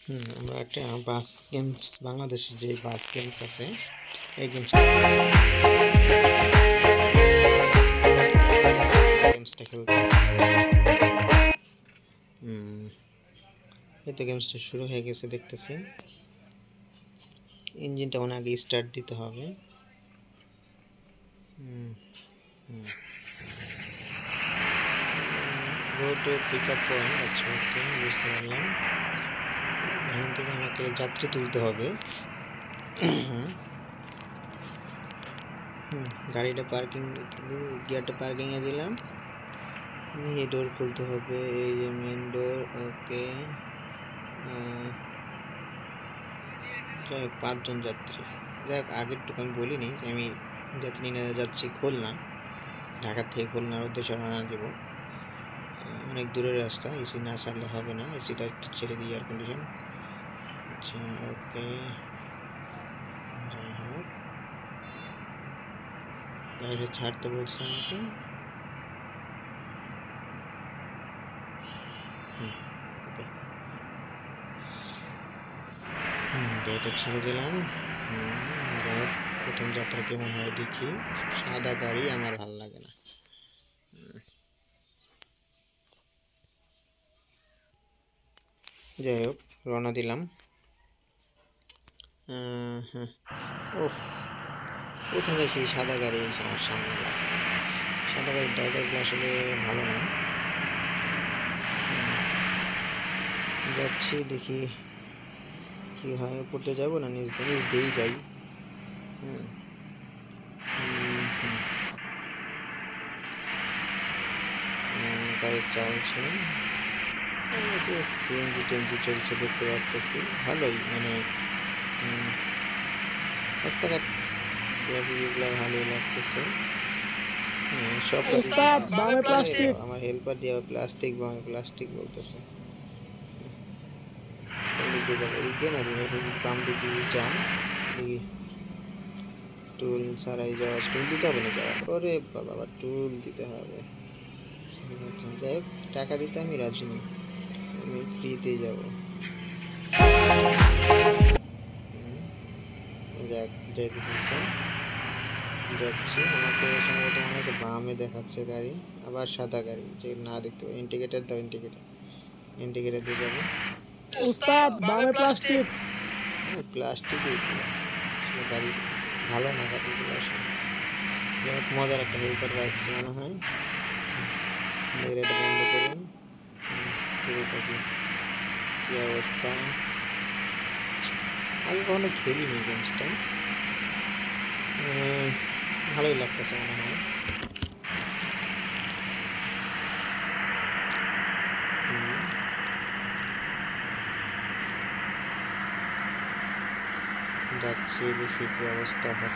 আমরা একটা বাস গেমস, বাংলাদেশে যে বাস গেমস আছে এই গেমসটা খেলতে এই তো গেমসটা শুরু হয়ে গেছে দেখতেছি। ইঞ্জিনটা অনেক আগে স্টার্ট দিতে হবে। Go to pick up point. আচ্ছা, ওকে, বুঝতে পারলাম। এখান থেকে আমাকে যাত্রী তুলতে হবে। গাড়িটা পার্কিং, গিয়ারটা পার্কিংয়ে দিলাম। এই ডোর খুলতে হবে, এই যে মেন ডোর। ওকে, যাই হোক 5 জন যাত্রী। যাই হোক, আগের টুকু আমি বলিনি যে আমি যাত্রী নিয়ে যাচ্ছি খুলনা, ঢাকা থেকে খুলনার উদ্দেশ্যে রওনা দেব। অনেক দূরের রাস্তা, এসি না ছাড়লে হবে না, এসিটা একটু ছেড়ে দিই, এয়ার কন্ডিশন। আচ্ছা, ওকে, যাই হোক, গাড়িটা ছাড়তে বলছে আমাকে। ওকে, গাড়িটা ছেড়ে দিলাম। যাই হোক, প্রথম যাত্রা কেমন হয় দেখি। সাদা গাড়ি আমার ভালো লাগে না। যাই হোক, রওনা দিলাম। হ্যাঁ, ওফ, প্রথমে সেই সাদা গাড়ি আমার সামনে লাগে। সাদা গাড়ির ড্রাইভারগুলো আসলে ভালো না। যাচ্ছি, দেখি কি হয়। পড়তে যাবো না নিজ দিয়েই যাই। গাড়ি চলছে, সিএনজি টেনজি চলছে, দেখতে পারতেছি। ভালোই, মানে রাস্তাঘাট এগুলো ভালোই লাগতেছে। সব আমার হেল্পার দিয়ে প্লাস্টিক বলতেছে। বাম দিকে যান, দেখি টুল ছাড়াই যাওয়া। টুল দিতে হবে না যাওয়া, ওরে বাবা, টুল দিতে হবে। যাই হোক, টাকা দিতে আমি রাজি নই, আমি ফ্রিতে যাব। যাচ্ছি, আমাকে সম্ভবত মনে হচ্ছে বামে দেখাচ্ছে গাড়ি, আবার সাদা গাড়ি যে না দেখতে পাই। ইন্ডিকেটার দাও, ইন্ডিকেটার দিয়ে যাবো। প্লাস্টিক গাড়ি ভালো না, গাড়িগুলো আসলে মজার একটা হেল্পার পাচ্ছি মনে হয়। এটা বন্ধ করি, থাকি। কি অবস্থা, আগে কখনো খেলিনি গেমসটা, ভালোই লাগতেছে মনে হয়। যাচ্ছি, দেখি কি অবস্থা হয়।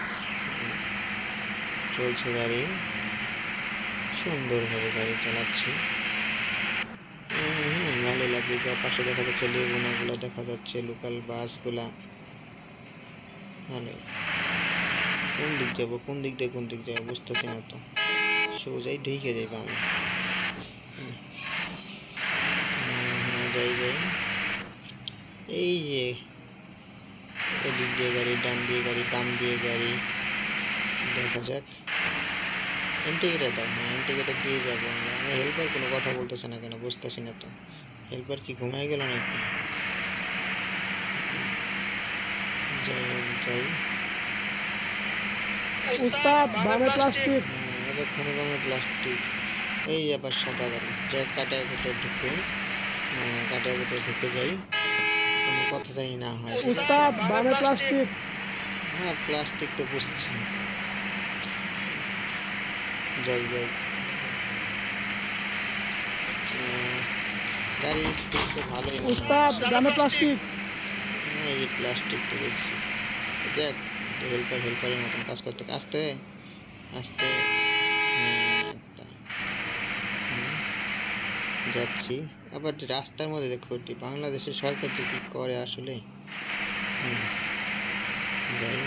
চলছে গাড়ি, সুন্দরভাবে গাড়ি চালাচ্ছি। ভালো লাগে। যার পাশে দেখা যাচ্ছে লেগুনাগুলো দেখা যাচ্ছে, লোকাল বাসগুলা। ভালো। কোন দিক যাবো, কোন দিক দিয়ে বুঝতেছি না তো। সোজাই ঢুকে যাই বামে। যাই এই যে এদিক দিয়ে গাড়ি, ডান দিয়ে গাড়ি, বাম দিয়ে গাড়ি, দেখা যাক। ইন্ডিকেটার দাও। ইন্ডিকেটার দিয়ে যাবো আমরা। আমার হেল্পার কোনো কথা বলতেছে না কেন, বুঝতেছি না তো। হেল্পার কি ঘুমাই গেল নাকি? যাই হোক, যাই। এতক্ষণে বামে প্লাস্টিক, এই আবার সাদা গাড়ি। যাই কাটায় ঢুকে যাই, কোনো কথাটাই না হয়। হ্যাঁ, প্লাস্টিক তো বুঝছি। যাই গাড়ির স্পিড তো ভালোই। হ্যাঁ, এই প্লাস্টিক তো দেখছি। দেখ, হেল্পারের মতন কাজ করতে আস্তে আস্তে যাচ্ছি। আবার রাস্তার মধ্যে দেখো, বাংলাদেশের সরকার যে কী করে আসলে। যাই,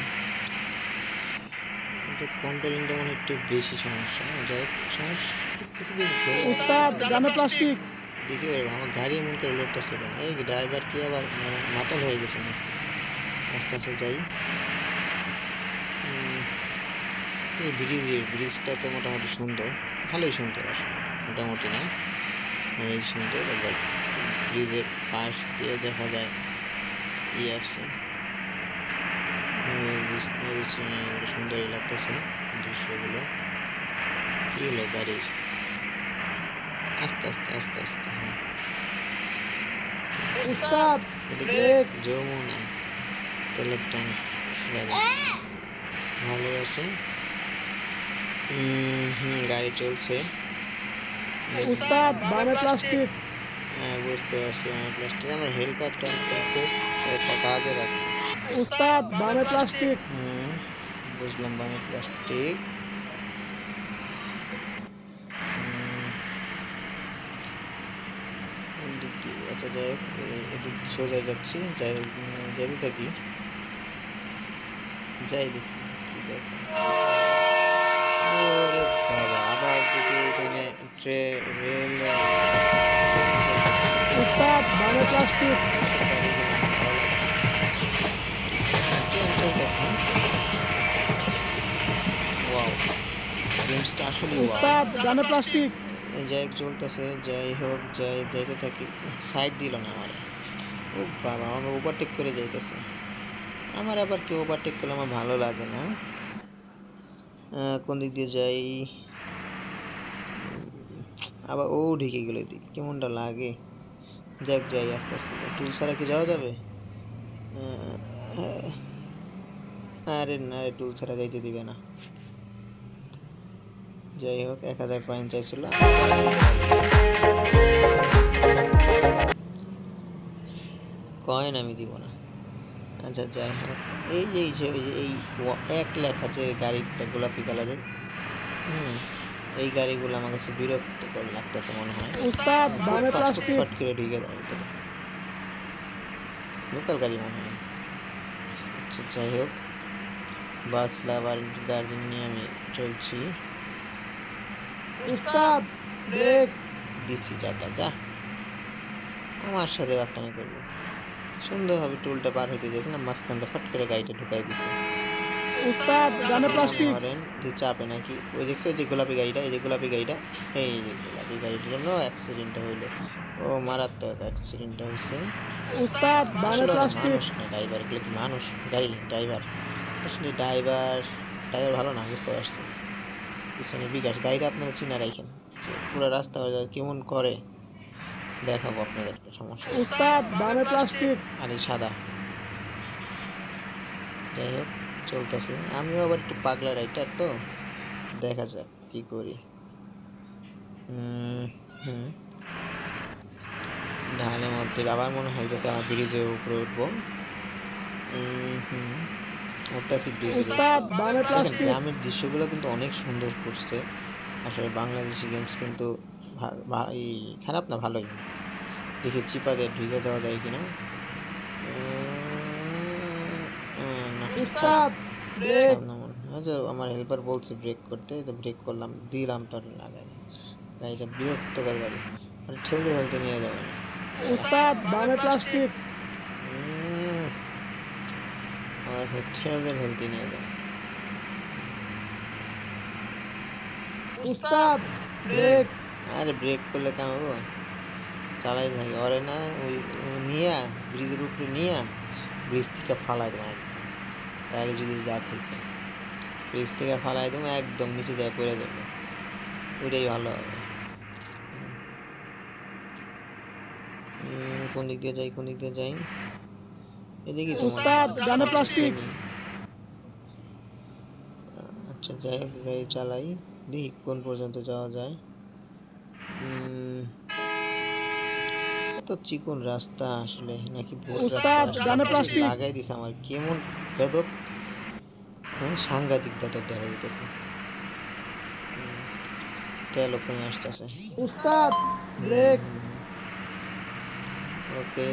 কন্ট্রোলিংটা মনে একটু বেশি সমস্যা। যাই হোক, সমস্যা কিছুদিন দেখি আমার গাড়ি এমন করে লড়তেছে কেন? এই ড্রাইভার কি আবার মানে মাতাল হয়ে গেছে না? আস্তে আস্তে যাই। এই ব্রিজটা তো মোটামুটি সুন্দর, ভালোই সুন্দর আসলে, মোটামুটি না এই সুন্দর। এবার ব্রিজের পাশ দিয়ে দেখা যায় আছে নদীর এগুলো সুন্দরই লাগতেছে দৃশ্যগুলো। কি হলো গাড়ির? আস্তে আস্তে আস্তে আস্তে, হ্যাঁ যমুনা তেলের ট্যাঙ্ক গাড়ি ভালোই আছে। গাড়ি চলছে। হ্যাঁ বুঝতে পারছি, প্লাস্টিক আমার হেল্পার ট্যাঙ্কটা খুব কাজের আছে। বুঝলাম, বামে প্লাস্টিক। আচ্ছা যাই হোক, এদিক সোজা যাচ্ছি, যাইতে থাকি, যাই দেখি কি দেখো। বাবা আবার দেখি এখানে রেল গেমসটা আসলে যাই হোক চলতেছে। যাই হোক যাইতে থাকি। সাইড দিল না আমার। ও বাবা, আমার ওভারটেক করে যাইতেছে। আমার আবার কেউ ওভারটেক করলে আমার ভালো লাগে না। কোন দিক দিয়ে যাই? আবার ও ঢেকে গেল, এদিকে কেমনটা লাগে। যাই আস্তে আস্তে। টুল ছাড়া কি যাওয়া যাবে? আরে না রে, টুল ছাড়া যাইতে দিবে না। যাই হোক 1000 কয়েন চাইছিল, কয়েন আমি দিব না। আচ্ছা যাই হোক, এই যে এই 1 লেখা আছে গাড়িটা গোলাপি কালারের। এই গাড়িগুলো আমার কাছে বিরক্তকর লাগতেছে মনে হয়। ফট করে ঢুকে যাবে ভিতরে, লোকাল গাড়ি মনে হয়। আচ্ছা যাই হোক, বাস লাভার গাড়ি নিয়ে আমি চলছি। দিছি যা আমার সাথে বাট্টামি করবে। সুন্দরভাবে টুলটা পার হইতে যাচ্ছিলাম, মাঝখানটা ফট করে গাড়িটা ঢুকাই দিছে। চাপে নাকি ওই দেখছো যে গোলাপি গাড়িটা, এই যে গোলাপি গাড়িটা, এই যে গোলাপি গাড়ির জন্য অ্যাক্সিডেন্টটা হইলো। ও মারাত্মক অ্যাক্সিডেন্টটা হয়েছে। মানুষ না ড্রাইভার, এগুলো কি মানুষ? গাড়ি ড্রাইভার, আসলে ড্রাইভার ভালো না, বুঝতে পারছি। পিছনে বিকাশ গাড়িটা আপনারা চিনা রাখেন, পুরো রাস্তা কেমন করে দেখাবো আপনাদেরকে, সমস্যা। আর এই সাদা। যাই হোক চলতেছে, আমিও আবার একটু পাগলা রাইটার তো, দেখা যাক কি করি। ঢালের মধ্যে আবার মনে হইতেছে আমার ব্রিজের উপরে উঠবো। গ্রামের দৃশ্যগুলো কিন্তু অনেক সুন্দর করছে আসলে। বাংলাদেশি গেমস কিন্তু খারাপ না, ভালোই। দেখি চিপা দিয়ে ঢুকে যাওয়া যায় কিনা। আমার হেল্পার বলছে ব্রেক করতে, তো ব্রেক করলাম, দিলাম, তোর লাগাই। গাড়িটা বিরক্তকর গাড়ি, মানে ঠেলতে নিয়ে যাবে। ঠেলতে নিয়ে যাবে। আরে ব্রেক করলে কেন হবো, চালাই থাকি। ওরে না ওই নিয়ে ব্রিজের উপরে নিয়ে ব্রিজ থেকে ফালাই দেবো একদম, তাহলে যদি যা খেলছে ব্রিজ থেকে ফালাই দেবো একদম নিচে যায় পড়ে যাবে, ওইটাই ভালো হবে। কোন দিক দিয়ে যাই? এদিকে আচ্ছা যাই হোক, গাড়ি চালাই, দেখি কোন পর্যন্ত যাওয়া যায়। এত চিকন রাস্তা আসলে নাকি লাগাই দিছে আমার, কেমন বেদব, সাংঘাতিক বেদব দেখা যেতেছে। তেল কমে আসতেছে। ওকে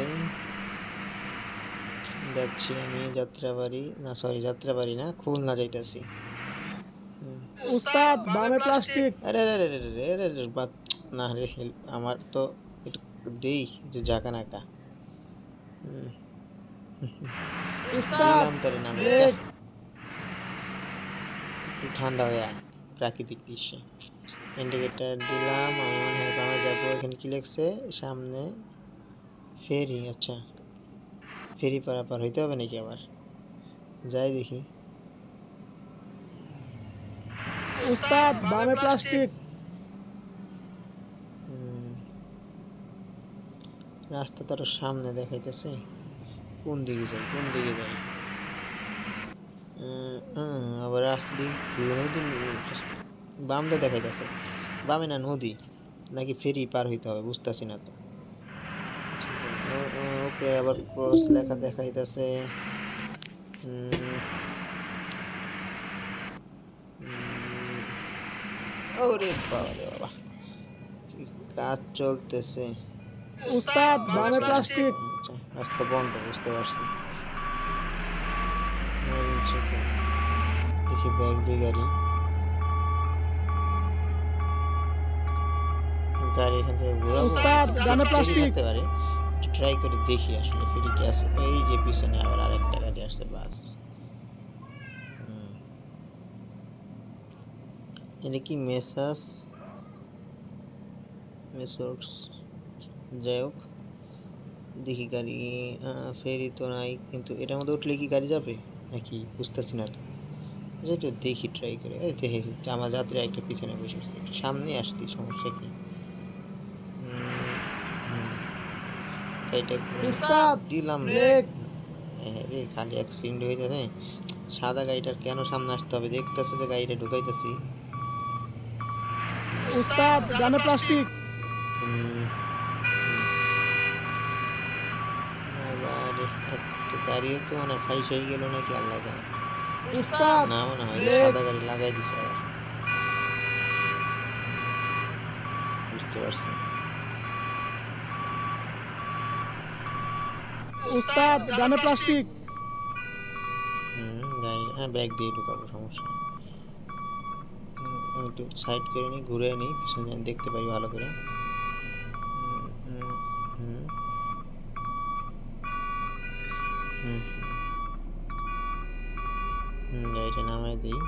যাচ্ছি আমি যাত্রাবাড়ি, না সরি যাত্রাবাড়ি না, খুলনা যাইতেছি। আরে না রে, আমার তো একটু দেই যে জাকা নাকা উস্তাদ দিলাম তারে নামে ব্রেক। একটু ঠান্ডা হয়ে আয় প্রাকৃতিক দৃশ্যে। ইন্ডিকেটার দিলাম, আমি মনে হয় বামে যাবো। এখানে কি লিখছে সামনে? ফেরি। আচ্ছা, ফেরি পারাপার হইতে হবে নাকি আবার? যাই দেখি। উস্তাদ বামে প্লাস্টিক। রাস্তা তার সামনে দেখাইতেছে। কোন দিকে যাই, কোন দিকে যাই? আবার রাস্তা দিকে নদী বাম দিয়ে দেখাইতেছে। বামে না নদী নাকি ফেরি পার হইতে হবে বুঝতেছি না তো। উপরে আবার ক্রস লেখা দেখাইতেছে। ওরে বাবা রে বাবা, কি কাজ চলতেছে। উস্তাদ বামে প্লাস্টিক। আচ্ছা, রাস্তা বন্ধ, বুঝতে পারছি। দেখি ব্যাগ দিয়ে গাড়ি এখান থেকে ঘোরাবো। উস্তাদ ডানে ফেরি প্লাস্টিক। থাকতে পারে, ট্রাই করে দেখি আসলে ফেরি কি আছে। এই যে পিছনে আবার আরেকটা গাড়ি আসছে, বাস। এটা কি মেসাস মেসোর্স? যাই হোক, দেখি গাড়ি। ফেরি তো নাই, কিন্তু এটার মধ্যে উঠলে কি গাড়ি যাবে নাকি বুঝতেছি না তো। যেটা দেখি ট্রাই করে। এই দেখি আমার যাত্রী একটা পিছনে বসে আছে, একটু সামনে আসতি, সমস্যা কি? গাড়িটা উস্তাদ দিলাম ব্রেক। রে, খালি অ্যাক্সিডেন্ট হয়ে যাবে। সাদা গাড়িটার কেন সামনে আসতে হবে? দেখতেছে যে গাড়িটা ঢুকাইতেছি। উস্তাদ ডানে প্লাস্টিক। এবারে একটু গাড়িও তো মানে ফাইস হয়ে গেল নাকি আল্লাহ জানে। উস্তাদ না মনে হয় ব্রেক। সাদা গাড়ি লাগাই দিছে আবার, বুঝতে পারছি। উস্তাদ ডানে প্লাস্টিক। গাড়ি ব্যাগ দিয়ে ঢুকাবো, সমস্যা নেই। আমি একটু সাইড করে নিই, ঘুরে নিই, পিছনে দেখতে পারি ভালো করে। গাড়িটা নামাই দিই।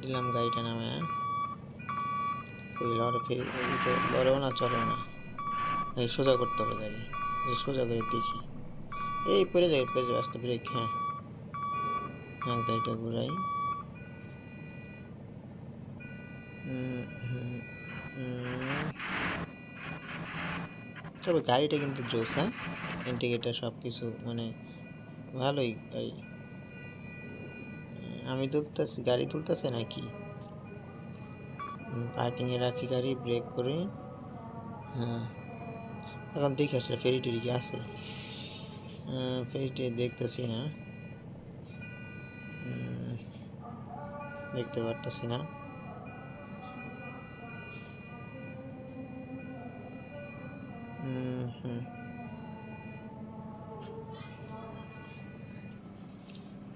দিলাম গাড়িটা নামে। ওই লড়ে ফেরি তো লড়েও না, চলেও না। এই সোজা করতে হবে গাড়ি, যে সোজা করে দেখি। এই পড়ে যাবে, পড়ে যাবে, আস্তে ব্রেক। হ্যাঁ হ্যাঁ, গাড়িটা ঘুরাই। তবে গাড়িটা কিন্তু জোস। হ্যাঁ, ইন্ডিকেটার সব কিছু মানে ভালোই গাড়ি। আমি তুলতেছি, গাড়ি তুলতেছে নাকি? পার্কিংয়ে রাখি গাড়ি, ব্রেক করে। হ্যাঁ, এখন দেখি আসলে ফেরি টেরি কি আছে। ফেরিটি দেখতেছি না, দেখতে পারতেছি না।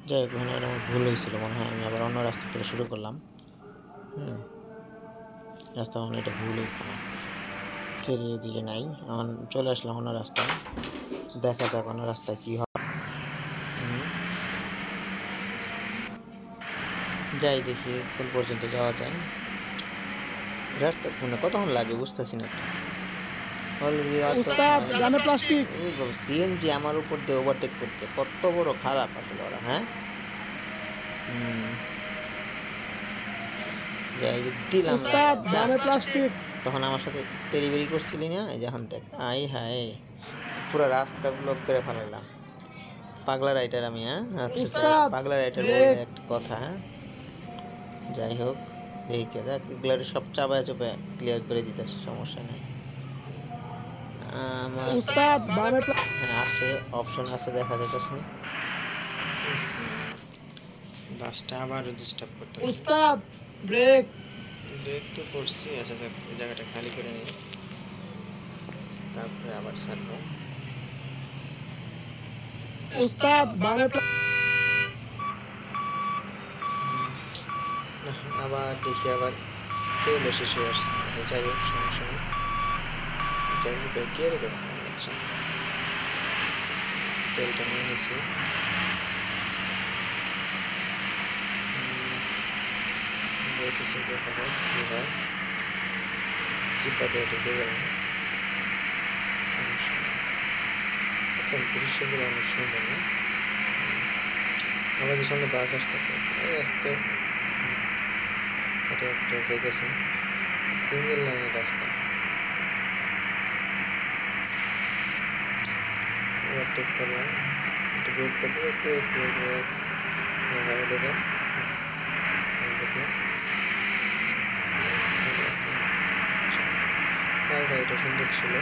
যাই হোক, ওখানে আমার ভুল হয়েছিল মনে হয়। আমি আবার অন্য রাস্তা থেকে শুরু করলাম। রাস্তা মনে এটা ভুল হয়েছে না, ফেরির দিকে নাই। আমার চলে আসলাম অন্য রাস্তায়, দেখা যাক অন্য রাস্তায় কী হয়। যাই দেখি কোন পর্যন্ত যাওয়া যায়। রাস্তা মানে কতক্ষণ লাগে বুঝতেছি না তো। উস্তাদ ডানে প্লাস্টিক। সিএনজি আমার উপর দিয়ে ওভারটেক করতে, কত বড় খারাপ আসলে ওরা। হ্যাঁ, দিলাম উস্তাদ ডানে প্লাস্টিক। তখন আমার সাথে তেড়িবেড়ি করছিলি না, যখন দেখ আই হায় পুরো রাস্তা ব্লক করে ফেলালাম। পাগলা রাইটার আমি। হ্যাঁ, আচ্ছা, পাগলা রাইটার বললে একটা কথা। হ্যাঁ, যাই হোক, দেখে যাক, এগুলো সব চাপায় চাপায় ক্লিয়ার করে দিতেছে, সমস্যা নেই। আমার হ্যাঁ আসে, অপশন আছে, দেখা যাইতেছে। বাসটা আবার ডিস্টার্ব করতে উস্তাদ ব্রেক। ব্রেক তো করছি। আচ্ছা, এই জায়গাটা খালি করে নিই, তারপরে আবার ছাড়বো। উস্তাদ বামে আবার দেখি আবার তেলও শেষ হয়ে আসছে। যাই হোক সমস্যা নেই, এটা কি ব্যাক গিয়ারে দেবো? আচ্ছা, তেলটা নিয়ে নিছি। যেতেছে, দেখা যাক কি হয়। চিপাতে ঢুকে গেলাম, সমস্যা নেই। আচ্ছা, দৃশ্যগুলো অনেক সুন্দর না? আমাদের সামনে বাস আসতেছে, এই আসতে এটা একটা যাইতেছে সিঙ্গেল লাইনের রাস্তা। ওভারটেক করলাম, একটু ব্রেক করবো, ব্রেক ব্রেক ব্রেক, এবারে ঢোকা দেখলাম গাড়িটা সুন্দর ছিল।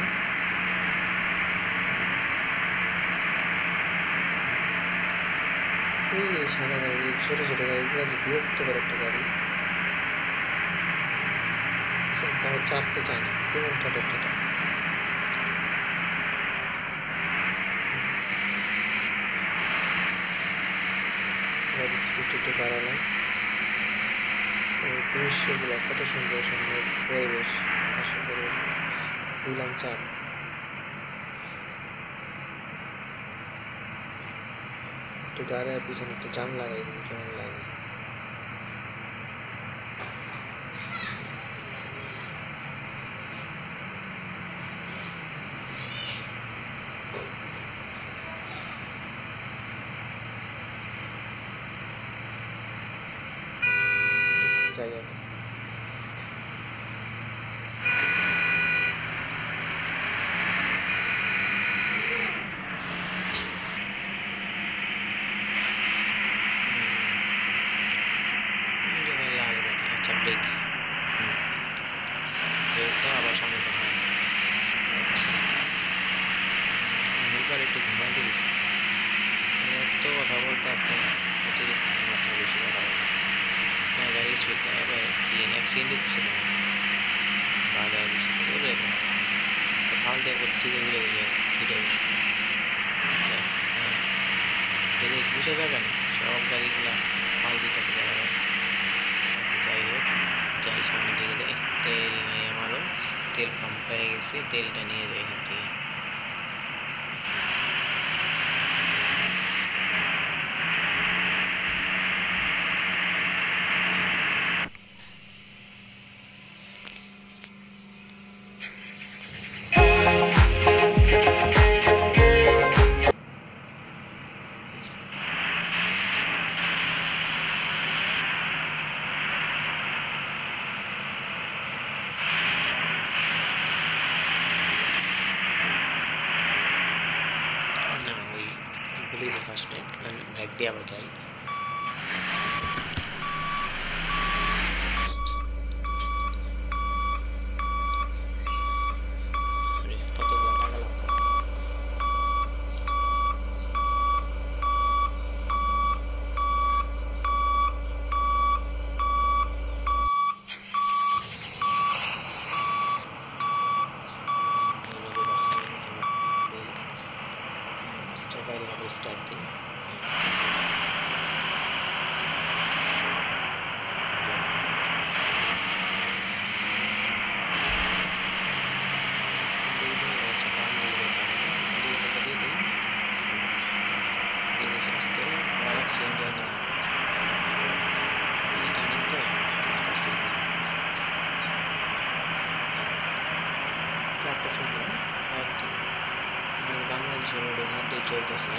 এই সাদা গাড়ি, এই ছোটো ছোটো গাড়িগুলো যে বিরক্তকর একটা গাড়ি, তাও চাপতে চায় না, কেমন ঠাটা ঠাটা। গাড়ির স্পিড একটু বাড়ালাম। দৃশ্যগুলো কত সুন্দর, সুন্দর পরিবেশ, আশা করি দিলাম চাপ। একটু দাঁড়ায় পিছনে একটু জাম লাগাই দিই, কেমন লাগে। যাই হোক, লাল গাড়ি। আচ্ছা, ব্রেক, ব্রেকটা আবার সামনে দেখা। আচ্ছা, হেল্পার একটু ঘুমাইতে দিছি, এত কথা বলতে আছে, অতিরিক্ত মাত্রা বেশি কথা বলতেছে। হ্যাঁ, গাড়ির স্পিডটা এবার কি অ্যাক্সিডেন্টই তো ছিল না, বাজায় দিছিল ওরে ফাল দিয়ে থেকে উড়ে গেলে ফিরে বসলো। হ্যাঁ, এদের বুঝে দেখা নেই, সব গাড়িগুলা ফাল দিতেছে দেখা যায়। আচ্ছা, যাই হোক, যাই সামনে দিকে যাই। তেল নাই আমারও, তেল পাম্প পেয়ে গেছি, তেলটা নিয়ে যাই এখান থেকে। ওই পুলিশে ফার্স্টে ব্যাগ দিয়ে আবার যাই। কতগুলো টাকা লাগতো। গাড়ি আবার স্টার্ট দিই। বাংলাদেশের রোডের মধ্যেই চলতেছে,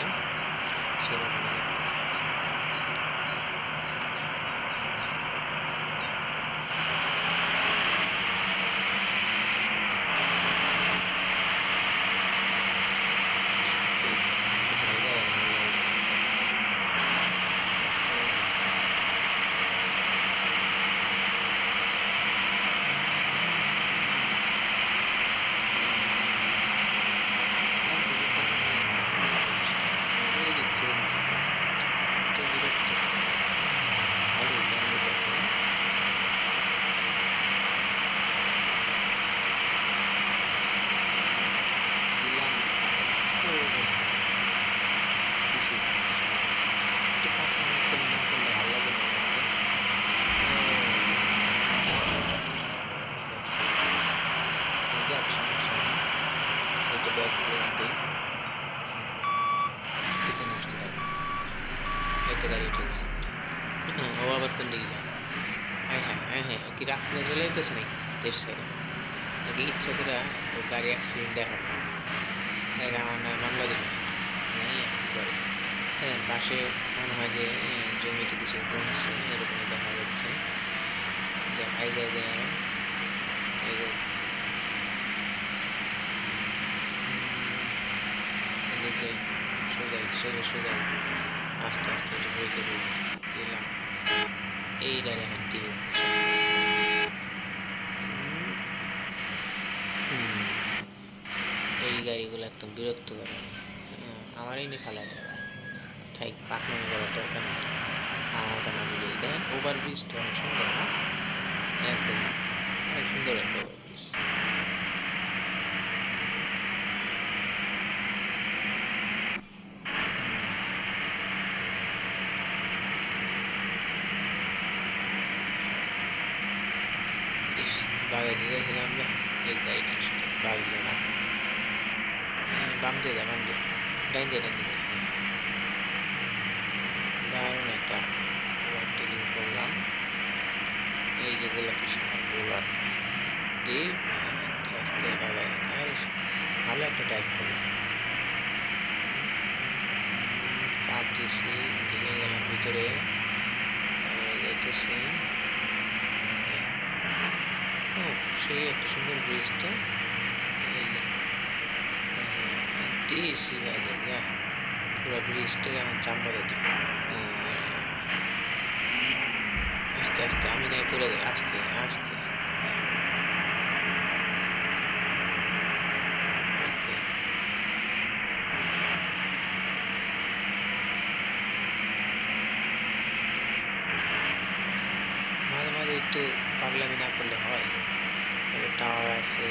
সেরকম লাগতেছে। কোন দিকে যাও? হ্যাঁ হ্যাঁ হ্যাঁ হ্যাঁ, কি রাগ করে চলে যেতেছে নাকি দেশ ছেড়ে? নাকি ইচ্ছা করে ও গাড়ি অ্যাক্সিডেন্ট দেখাবো, দেখা আমার নয় মামলা দেবে? নেই কী করে দেখেন পাশে মনে হয় যে জমিতে কিছু কমছে এরকম দেখা যাচ্ছে। যা খাই যায় যায় এদিকে সোজাই সোজা সোজাই আস্তে আস্তে একটু ব্রেকে দিলাম, এই ডালে হাত দিয়ে এই গাড়িগুলো একদম বিরক্ত করে, আমারই নিয়ে ফেলা দেয় তাই পাকনামি করার দরকার নেই। আমার মতো নামি দিয়ে দেখেন ওভারব্রিজটা অনেক সুন্দর না, একদম অনেক সুন্দর একটা ওভারব্রিজ। বাগাইতে দেখলাম আমরা এই গাড়িটার সাথে বাজলো না, বাম দিয়ে যা বাম দিয়ে ডাইন দিয়ে ডাইন দিয়ে দারুণ একটা ওভারটেকিং করলাম। এই যে গোলাপি সামনে গোলাপ দিয়ে আস্তে আস্তে বাগাই আর ভালো একটা ড্রাইভ করলাম, চাপ দিয়েছি ঢেকে গেলাম ভিতরে, তারপরে যাইতেছি সেই একটা সুন্দর ব্রিজটা দিয়েছি বাইরে যা পুরো ব্রিজটা এখন চাম্পা দিতে আস্তে আস্তে আমি নাই পড়ে যাই আস্তে আস্তে। মাঝে মাঝে একটু পাগলামি না করলে হয়, টাওয়ার আছে,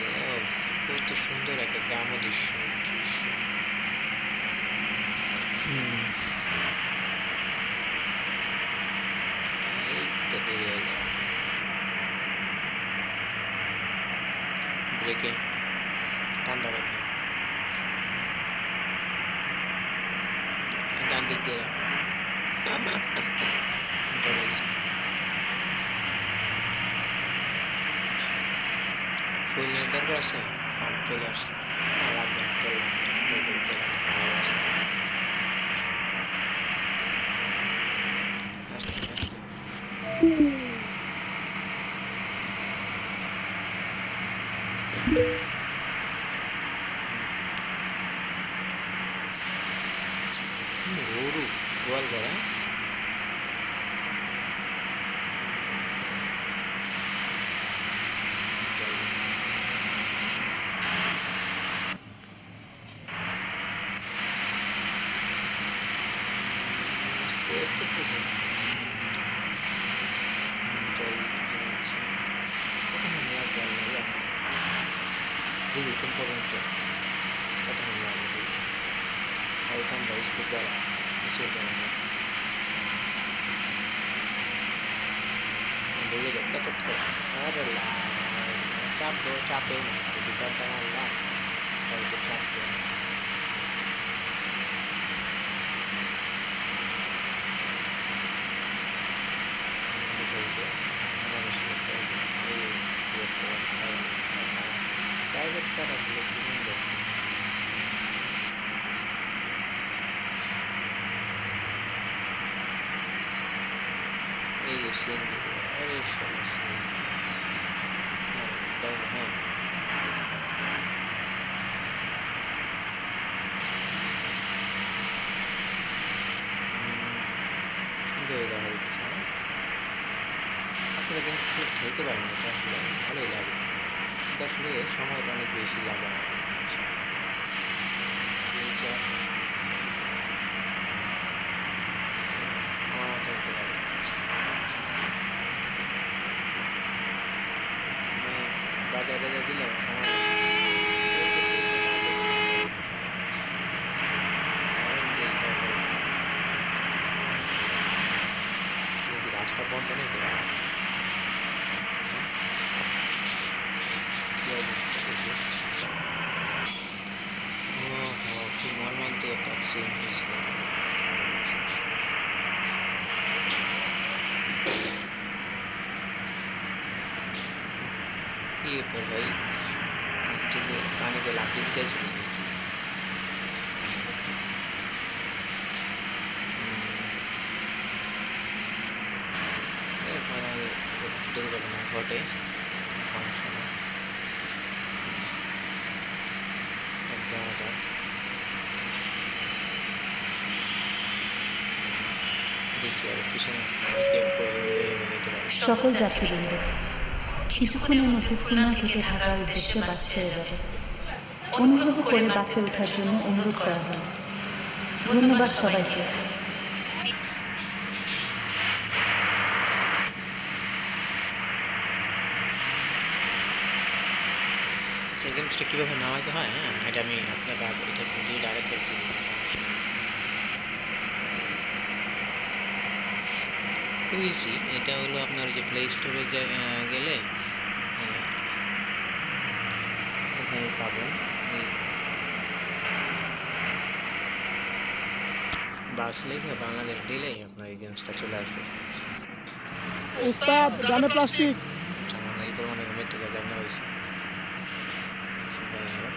কত সুন্দর একটা গ্রাম্য দৃশ্য দৃশ্য। এই তো বেরিয়ে গেল ব্রেকে টান ধরে ডান দিক দিয়ে ফুল দরকার আছে, চলে আসছে লাগবে না তেল গরু গোয়াল করা কোন পর্যন্ত কত লাগে তাই ঠান্ডা স্পিড দ্বারা এসে ঢুকে যাক কত আরে চাপবো চাপেও না একটু ভিতরটা মারলাম তাই তো চাপবো প্রাইভেট কার আসলে কি সুন্দর এই যে সিএনজি আরে শালা সিএনজি তাই না হ্যাঁ সুন্দর দেখা দিতেছে আপনারা কিন্তু খেলতে পারেন এটা আসলে ভালোই লাগে, কিন্তু আসলে সময়টা অনেক বেশি লাগে আমার মতো হতে পারে। বাজারে দিলে সময় রাস্তা বন্ধ নেই তো কি মর্মান্তিক একটা অ্যাক্সিডেন্ট হয়েছিল। কি ব্যাপার ভাই, ঠিক পানিতে লাফিয়ে দিতেছি নাকি? আমাদের দুর্ঘটনা ঘটে, সমস্যা নেই, যাওয়া যাক। দেখি আর পিছনে কেউ নিতে পারে। সকল যাত্রীবৃন্দ, কিছুক্ষণের মধ্যে খুলনা থেকে ঢাকার উদ্দেশ্যে বাস ছেড়ে যাবে। অনুগ্রহ করে বাসে ওঠার জন্য অনুরোধ করা হল। ধন্যবাদ সবাইকে। গেমসটা কীভাবে নামাইতে হয়, হ্যাঁ এটা আমি আপনাকে এটা ভিডিওটা আরেকবার দিই। ইজি, এটা হলো আপনার যে প্লে স্টোরে গেলে ওখানে পাবেন বাস লিখে বাংলাদেশ দিলেই আপনার এই গেমসটা চলে আসবে। উস্তাদ ডানে প্লাস্টিক। সামান্য এই পরিমাণে ঘুমের থেকে জানা হয়েছে। যাই হোক,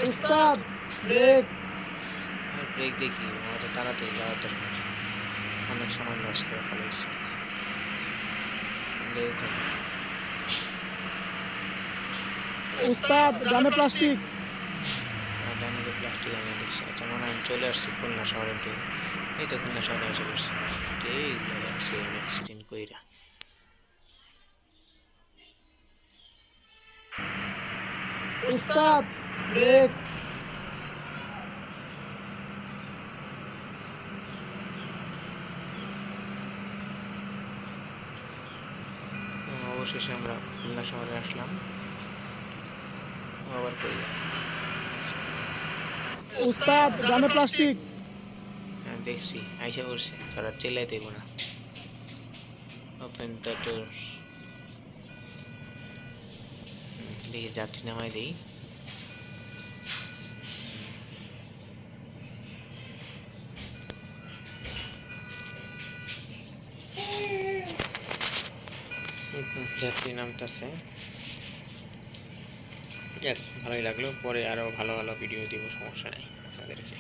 উস্তাদ ব্রেক। ব্রেক দেখি, আমাদের তাড়াতাড়ি যাওয়ার দরকার, অনেক সময় লস করে ফেলেছি। উস্তাদ ডানে প্লাস্টিক। ডানে প্লাস্টিক আমি দেখছি। আচ্ছা মনে হয় আমি চলে আসছি খুলনা শহরের দিকে। এই তো খুলনা শহরে এসে পড়ছি। ঠিক অ্যাক্সিডেন্ট কইরা উস্তাদ ব্রেক। অবশেষে আমরা খুলনা শহরে আসলাম। আবার কই উস্তাদ ডানে প্লাস্টিক। দেখছি আইসা পড়ছে, তারা চেল্লাই দেব না। Open the door. দেখি যাত্রী নামাই দিই। যাত্রী নামতেছে। যাক, ভালোই লাগলো, পরে আরও ভালো ভালো ভিডিও দিব, সমস্যা নেই আপনাদেরকে।